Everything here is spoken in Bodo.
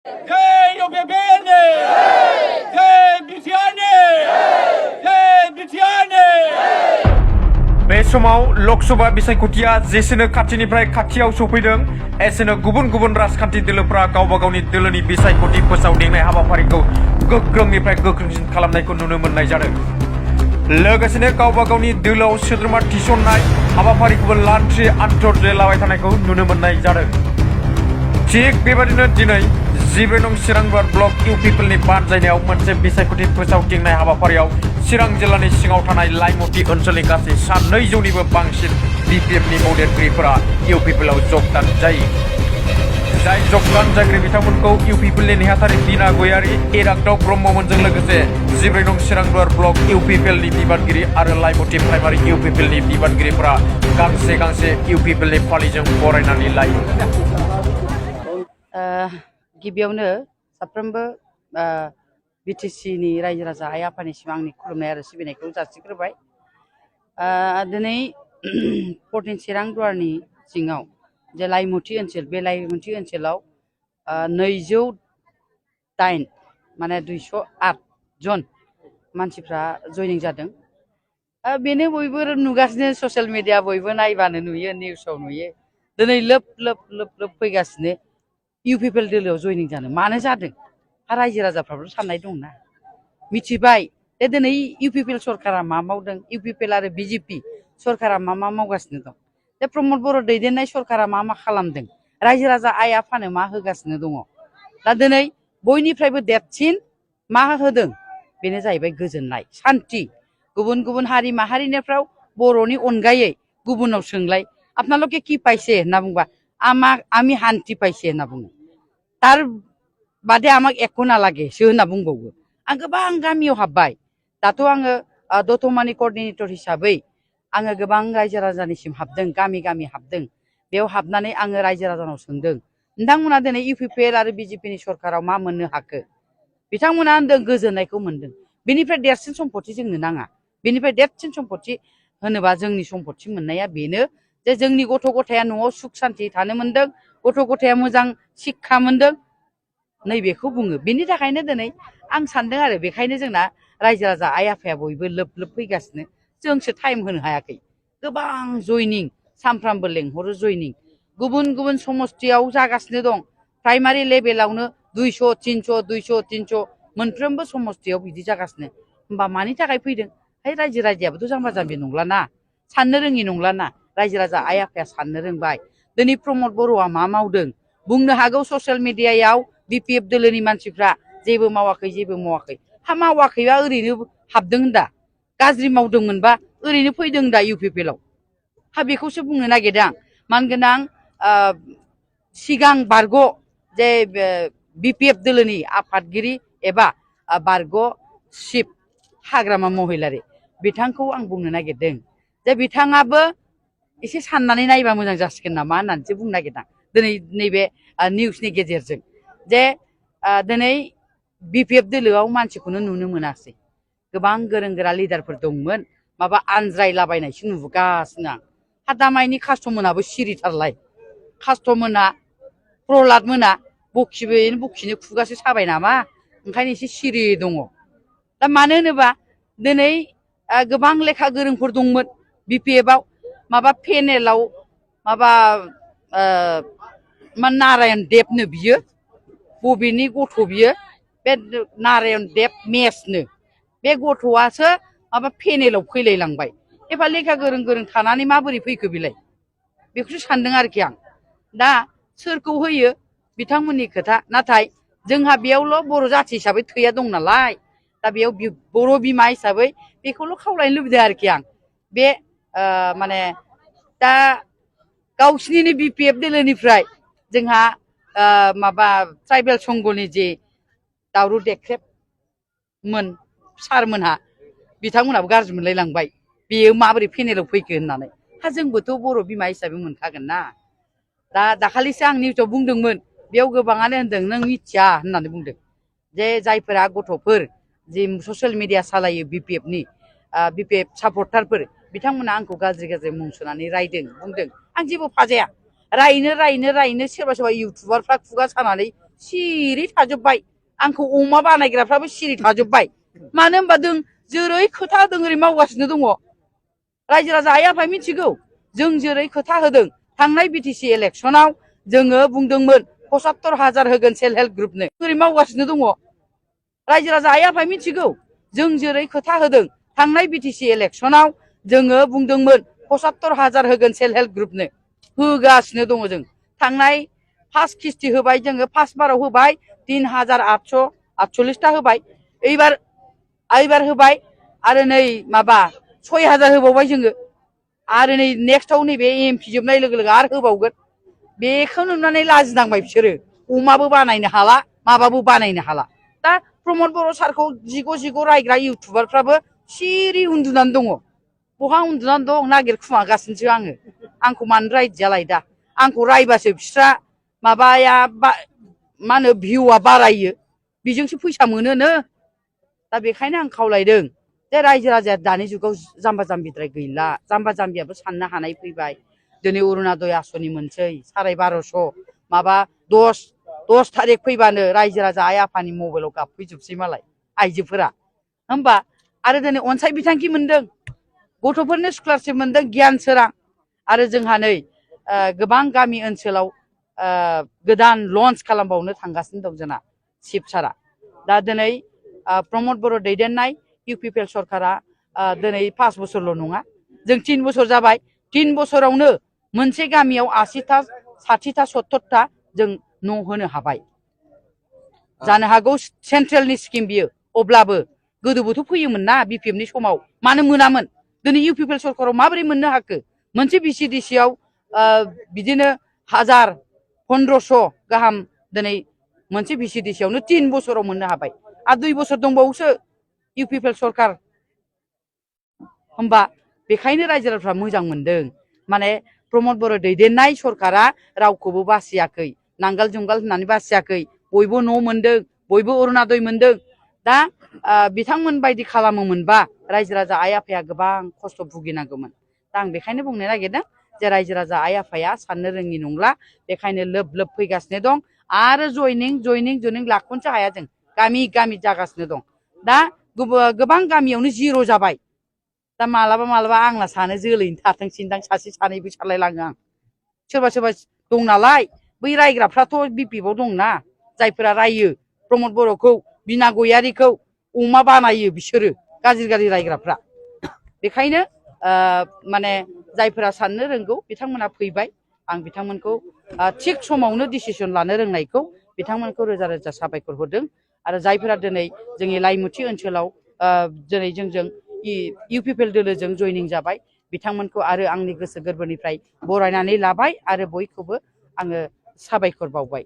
जय UPPN जय BTN जय BTN बे समाव लकसभा बिसायख'थिया जेसेनो खाथिनिफ्राय खाथियाव सफैदों एसेनो गुबुन गुबुन राजखान्थि दोलोफोरा गावबा गावनि दोलोनि बिसायख'थि फोसावदिंनाय हाबाफारिखौ गोख्रोंनिफ्राय गोख्रोंसिन खालामनायखौ नुनो मोननाय जादों। लोगोसेनो गावबा गावनि दोलोआव सोद्रोमा थिसननाय हाबाफारिखौबो लान्थ्रि आन्थर लाबाय थानायखौ नुनो मोननाय जादों। थिग बेबादिनो दिनै 14 नं चिरांबार ब्लक इउपिपिएलनि बानजायनायाव मोनसे बिसायख'थि फोसावदिंनाय हाबाफारियाव चिरां जिल्लानि सिङाव थानाय लाइमुथि ओनसोलनि गासै 200निबो बांसिन बिपिएफनि मददगिरिफोरा इउपिपिएलआव जगदान जायो। जाय जगदान जागिरि बिथांमोनखौ इउपिपिएलनि नेहाथारि बिना गयारि इराग्दाव ब्रह्ममोनजों लोगोसे 14 नं चिरांबार ब्लक इउपिपिएलनि बिबानगिरि आरो लाइमुथि प्राइमारि इउपिपिएलनि बिबानगिरिफोरा गांसे गांसे इउपिपिएलनि फालिजों बरायनानै लायो। गिबियावनो साफ्रोमबो बिटिसिनि रायजो राजा आइ आफानिसिम आंनि खुलुमनाय आरो सिबिनायखौ जासिग्रोबाय। दिनै 14 चिरां दुवारनि सिङाव जे लाइमुथि ओनसोल बे लाइमुथि ओनसोलाव 208 माने 208 जन मानसिफ्रा जयनिं जादों। बेनो बयबो नुगासिनो ससियेल मिडिया बयबो नायबानो नुयो निउसाव नुयो। दिनै लोब लोब लोब लोब फैगासिनो इउपिपिएल दोलोआव जयनिं जानो मानो जादों रायजो राजाफ्राबो साननाय दंना मिथिबाय जे दिनै इउपिपिएल सरकारा मा मावदों इउपिपिएल आरो बिजेपि सरकारा मा मावगासिनो दं जे प्रमद बर' दैदेननाय सरकारा मा खालामदों रायजो राजा आइ आफानो मा होगासिनो दङ। दा दिनै बयनिफ्रायबो देरसिन मा होदों बेनो जाहैबाय गोजोननाय शान्ति। गुबुन गुबुन हारि माहारिनिफ्राव बर'नि अनगायै गुबुनाव सोंलाय आपनालोके কি পাইছে होनना बुंबा আমি শান্তি পাইছে होनना बुङो। तार बादे आमाक एकको नालागेसो होनना बुंबावो। आं गोबां गामियाव हाबबाय दाथ' आङो दतमानि कर्डिनेटर हिसाबै आङो गोबां रायजो राजानिसिम हाबदों गामि गामि हाबदों। बेयाव हाबनानै आङो रायजो राजानाव सोंदों नोंथांमोना दिनै इउपिपिएल आरो बिजेपिनि सरकाराव मा मोननो हाखो बिथांमोना होनदों गोजोननायखौ मोनदों। बेनिफ्राय देरसिन सम्पति जोंनो नाङा। बेनिफ्राय देरसिन सम्पति होनोबा जोंनि सम्पति मोननाया बेनो जे जोंनि गथ' गथाया न'आव सुख सान्ति थानो मोनदों गथ' गथाया मोजां शिक्षा मोनदों नैबेखौ बुङो। बेनि थाखायनो दिनै आं सानदों आरो बेखायनो जोंना रायजो राजा आइ आफाया बयबो लोब लोब फैगासिनो जोंसो टाइम होनो हायाखै। गोबां जयनिं सानफ्रामबो लेंहरो जयनिं गुबुन गुबुन समस्थियाव जागासिनो दं। प्राइमारि लेभेलावनो 200 300 200 300 मोनफ्रोमबो समस्थियाव बिदि जागासिनो। होमबा मानि थाखाय फैदों रायजो राजायाबोथ' जाम्बा जाम्बि नंलाना साननो रोङि नंलाना रायजो राजा आइ आफाया साननो रोंबाय। दिनै प्रमद बर'आ मा मावदों बुंनो हागौ ससियेल मिडियायाव बिपिएफ दोलोनि मानसिफ्रा जेबो मावाखै जेबो मावाखै मावाखैबा ओरैनो हाबदों होनदा गाज्रि मावदोंमोनबा ओरैनो फैदों दा इउपिपिएलआव बेखौसो बुंनो नागिरदों आं। मानगोनां सिगां बारग' जे बिपिएफ दोलोनि आफादगिरि एबा बारग' चिफ हाग्रामा महिलारि बिथांखौ आं बुंनो नागिरदों जे बिथाङाबो एसे साननानै नायबा मोजां जासिगोन नामा होननानैसो बुंनो नागिरदों दिनै नैबे निउसनि गेजेरजों जे दिनै बिपिएफ दोलोआव मानसिखौनो नुनो मोनासै। गोबां गोरों गोरा लिडारफोर दंमोन माबा आनज्रायलाबायनायसो नुगासिनो आं। दामाइनि कास्टमोनाबो सिरिथारलाय कास्टमोना प्रहलाद मोना बखिनो खुगासो साबाय नामा ओंखायनो एसे सिरि दङ। दा मानो होनोबा दिनै गोबां लेखा गोरोंफोर दंमोन बिपिएफआव माबा पेनेलाव माबा नारायण देबनो बियो बबेनि गथ' बियो बे नारायण देब मेसनो बे गथ'आसो माबा पेनेलाव फैलायलांबाय। एफा लेखा गोरों गोरों थानानै माबोरै फैखो बिलाय बेखौसो सानदों आरोखि आं। दा सोरखौ होयो बिथांमोननि खोथा नाथाय जोंहा बेयावल' बर' जाथि हिसाबै थैया दं नालाय दा बेयाव बर' बिमा हिसाबै बेखौल' खावलायनो लुबैदों आरोखि आं। बे माने दा गावसिनिनो बिपिएफ दोलोनिफ्राय जोंहा माबा ट्राइबेल संघनि जे दावरु देख्रेबमोन सारमोनहा बिथांमोनहाबो गाज्रि मोनलायलांबाय बेयो माबोरै पेनेलाव फैखो होननानै। जोंबोथ' बर' बिमा हिसाबै मोनखागोन ना। दा दाखालिसो आं निउसाव बुंदोंमोन बेयाव गोबाङानो होनदों नों मिथिया होननानै बुंदों जे जायफोरा गथ'फोर जे ससियेल मिडिया सालायो बिपिएफनि बिपिएफ सापर्टारफोर बिथांमोना आंखौ गाज्रि गाज्रि मुं सुनानै रायदों बुंदों। आं जेबो फाजाया रायनो सोरबा सोरबा इउटुबारफ्रा खुगा सानानै सिरि थाजोब्बाय आंखौ अमा बानायग्राफ्राबो सिरि थाजोब्बाय मानो होनबा जों जेरै खोथा होदों ओरै मावगासिनो दङ रायजो राजा आइ आफाया मिथिगौ जों जेरै खोथा होदों थांनाय बिटिसि इलेक्सनाव जोङो बुंदोंमोन ৭৫,000 होगोन सेल्फ हेल्प ग्रुपनो ओरै मावगासिनो दङ रायजो राजा आइ आफाया मिथिगौ जों जेरै खोथा होदों थांनाय बिटिसि इलेक्सनाव जोङो बुंदोंमोन ৭৫,000 होगोन सेल्फ हेल्प ग्रुपनो होगासिनो दङ जों थांनाय फार्स्ट किस्ति होबाय जोङो फार्स्ट बाराव होबाय ৩,৮৪৮টা होबाय এইবার होबाय आरो नै माबा 6,000 होबावबाय जोङो आरो नै नेक्स्टआव नैबे एमपि जोबनाय लोगो लोगो आरो होबावगोन बेखौ नुनानै लाजिनांबाय बिसोरो अमाबो बानायनो हाला माबाबो बानायनो हाला दा प्रमद बर' सारखौ जिग' रायग्रा इउटुबारफ्राबो सिरि उन्दुनानै दङ बहा उन्दुनानै दं नागिरखुमागासिनोसो आंखौ मानो रायदियालाय दा आंखौ रायबासो बिस्रा माबाया मा होनो भिउआ बारायो बेजोंसो फैसा मोनोनो दा बेखायनो आं खावलायदों जे रायजो राजाया दानि जुगाव जाम्बा जाम्बिद्राय गैला जाम्बा जाम्बियाबो साननो हानाय फैबाय दिनै अरुणोदय आसनि मोनसै 1250 माबा 10 थारिख फैबानो रायजो राजा आइ आफानि मबाइलाव गाबफैजोबसै मालाय आइजोफोरा होमबा आरो दिनै अनसाय बिथांखि मोनदों गथ'फोरनो स्कलारशिप मोनदों गियान सोरां आरो जोंहा नै गोबां गामि ओनसोलाव गोदान लन्च खालामबावनो थांगासिनो दं जोंना शिब सारा दा दिनै प्रमद बर' दैदेननाय इउपिपिएल सरकारा दिनै 5 बोसोरल' नङा जों 3 बोसोर जाबाय 3 बोसोरावनो मोनसे गामियाव 80टा 60टा 70टा जों न' होनो हाबाय जानो हागौ सेन्ट्रेलनि स्किम बियो अब्लाबो गोदोबोथ' फैयोमोन ना बिपिएफनि समाव मानो मोनामोन दिनै इउपिपिएल सरकाराव माबोरै मोननो हाखो मोनसे बिसिडिसिआव बिदिनो 1000-1500 गाहाम दिनै मोनसे बिसिडिसिआवनो 3 बोसोराव मोननो हाबाय आरो 2 बोसोर दंबावोसो इउपिपिएल सरकार होमबा बेखायनो रायजो राजाफ्रा मोजां मोनदों माने प्रमद बर' दैदेननाय सरकारा रावखौबो बासियाखै नांगाल जुंगाल होननानै बासियाखै बयबो न' मोनदों बयबो अरुणोदय मोनदों दा बिथांमोन बायदि खालामोमोनबा रायजो राजा आइ आफाया गोबां खस्थ' भुगिनांगौमोन दा आं बेखायनो बुंनो नागिरदों जे रायजो राजा आइ आफाया साननो रोङि नंला बेखायनो लोब फैगासिनो दं आरो जयनिं लाख'नोसो हाया जों गामि गामि जागासिनो दं दा गोबां गामियावनो जिर' जाबाय दा मालाबा आंना सानो जोलैनो थाथोंसैदां सासे सानैबो सानलायलाङो आं सोरबा दं नालाय बै रायग्राफ्राथ' बिपिएफआव दंना जायफोरा रायो प्रमद बर'खौ बिना गयारिखौ अमा बानायो बिसोरो गाज्रि रायग्राफ्रा बेखायनो माने जायफोरा साननो रोंगौ बिथांमोना फैबाय आं बिथांमोनखौ थिग समावनो डिसिसन लानो रोंनायखौ बिथांमोनखौ रोजा रोजा साबायखर होदों आरो जायफोरा दिनै जोंनि लाइमुथि ओनसोलाव दिनै जोंजों इउपिपिएल दोलोजों जयनिं जाबाय बिथांमोनखौ आरो आंनि गोसो गोरबोनिफ्राय बरायनानै लाबाय आरो बयखौबो आङो साबायखर बावबाय।